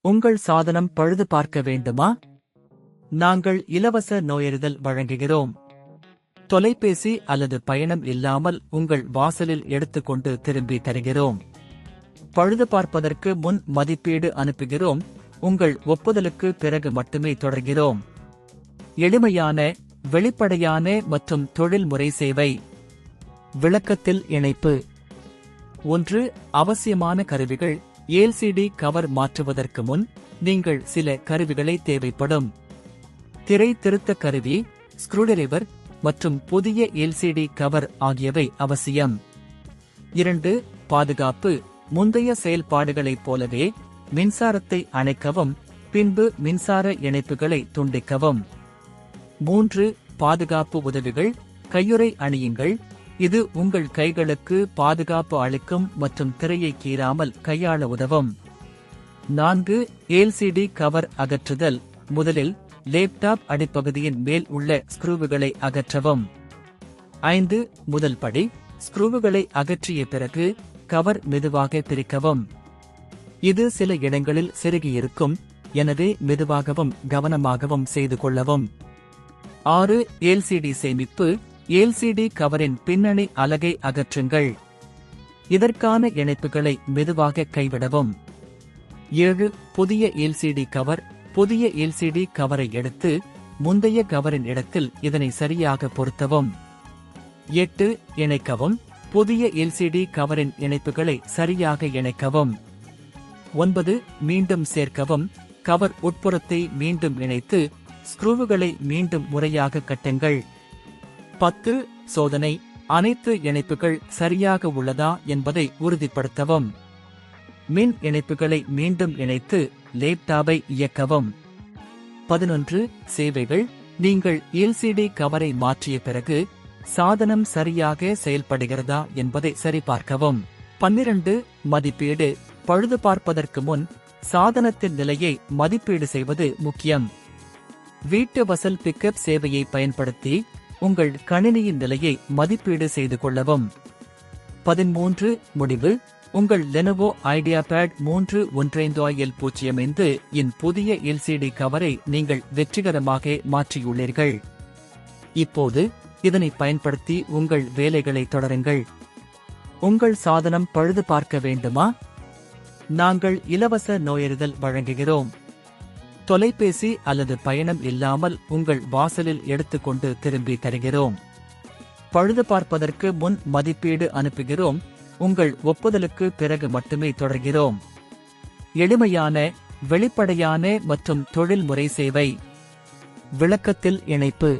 உங்கள் சாதனம் பழுது பார்க்க வேண்டுமா? நாங்கள் இலவச நோயறிதல் வழங்குகிறோம். தொலைபேசி அல்லது பயணம் இல்லாமல் உங்கள் வாசலில் எடுத்துக்கொண்டு திரும்பி தருகிறோம். பழுது பார்ப்பதற்கு முன் மதிப்பீடு அனுப்புகிறோம். உங்கள் ஒப்புதலுக்கு பிறகு மட்டுமே தொடர்கிறோம். எளிமையான, வெளிப்படையான மற்றும் தொழில்முறை சேவை. விளக்கத்தில் இணைப்பு. 1. அவசியமான கருவிகள். எல்சிடி கவர் மாற்றுவதற்கு முன் நீங்கள் சில கருவிகளை தேவைப்படும். திரை திருத்த கருவி, ஸ்க்ரூடிரைவர் மற்றும் புதிய எல்சிடி கவர் ஆகியவை அவசியம். 2. பாதுகாப்பு. முந்தைய செயல்பாடுகளைப் போலவே மின்சாரத்தை அணைக்கவும், பின்பு மின்சார இணைப்புகளை துண்டிக்கவும். 3. பாதுகாப்பு உதவிகள். கையுறை அணியுங்கள். இது உங்கள் கைகளுக்கு பாதுகாப்பு அளிக்கும் மற்றும் திரையை கீறாமல் கையாள உதவும். 4. எல்சிடி கவர் அகற்றுதல். முதலில் லேப்டாப் அடிப்பகுதியின் மேல் உள்ள ஸ்க்ரூவுகளை அகற்றவும். 5. முதல் படி. ஸ்க்ரூவுகளை அகற்றிய பிறகு கவர் மெதுவாக பிரிக்கவும். இது சில இடங்களில் செருகியிருக்கும், எனவே மெதுவாகவும் கவனமாகவும் செய்து கொள்ளவும். 6. எல்சிடி சேமிப்பு. எல்சிடி கவரின் பின்னணி அலகை அகற்றுங்கள். இதற்கான இணைப்புகளை மெதுவாக கைவிடவும். 7. புதிய எல்சிடி கவர். புதிய எல்சிடி கவரை எடுத்து முந்தைய கவரின் இடத்தில் இதனை சரியாக பொருத்தவும். 8. இணைக்கவும். புதிய எல்சிடி கவரின் இணைப்புகளை சரியாக இணைக்கவும். 9. மீண்டும் சேர்க்கவும். கவர் உட்புறத்தை மீண்டும் இணைத்து ஸ்க்ரூவுகளை மீண்டும் முறையாக கட்டுங்கள். 10. சோதனை. அனைத்து இணைப்புகள் சரியாக உள்ளதா என்பதை உறுதிப்படுத்தவும். மின் இணைப்புகளை மீண்டும் இணைத்து லேப்டாப்பை இயக்கவும். 11. சேவைகள். நீங்கள் எல்சிடி கவரை மாற்றிய பிறகு சாதனம் சரியாக செயல்படுகிறதா என்பதை சரிபார்க்கவும். 12. மதிப்பீடு. பழுது பார்ப்பதற்கு முன் சாதனத்தின் நிலையை மதிப்பீடு செய்வது முக்கியம். வீட்டு வசல் பிக்கப் சேவையை பயன்படுத்தி உங்கள் கணினியின் நிலையை மதிப்பீடு செய்து கொள்ளவும். 13. முடிவு. உங்கள் லெனோவோ ஐடியாபேட் 315 இன் புதிய எல்சிடி கவரை நீங்கள் வெற்றிகரமாக மாற்றியுள்ளீர்கள். இப்போது இதனை பயன்படுத்தி உங்கள் வேலைகளை தொடருங்கள். உங்கள் சாதனம் பழுது பார்க்க வேண்டுமா? நாங்கள் இலவச நோயறிதல் வழங்குகிறோம். தொலைபேசி அல்லது பயணம் இல்லாமல் உங்கள் வாசலில் எடுத்துக்கொண்டு திரும்பி தருகிறோம். பழுது பார்ப்பதற்கு முன் மதிப்பீடு அனுப்புகிறோம். உங்கள் ஒப்புதலுக்கு பிறகு மட்டுமே தொடர்கிறோம். எளிமையான, வெளிப்படையான மற்றும் தொழில்முறை சேவை. விளக்கத்தில் இணைப்பு.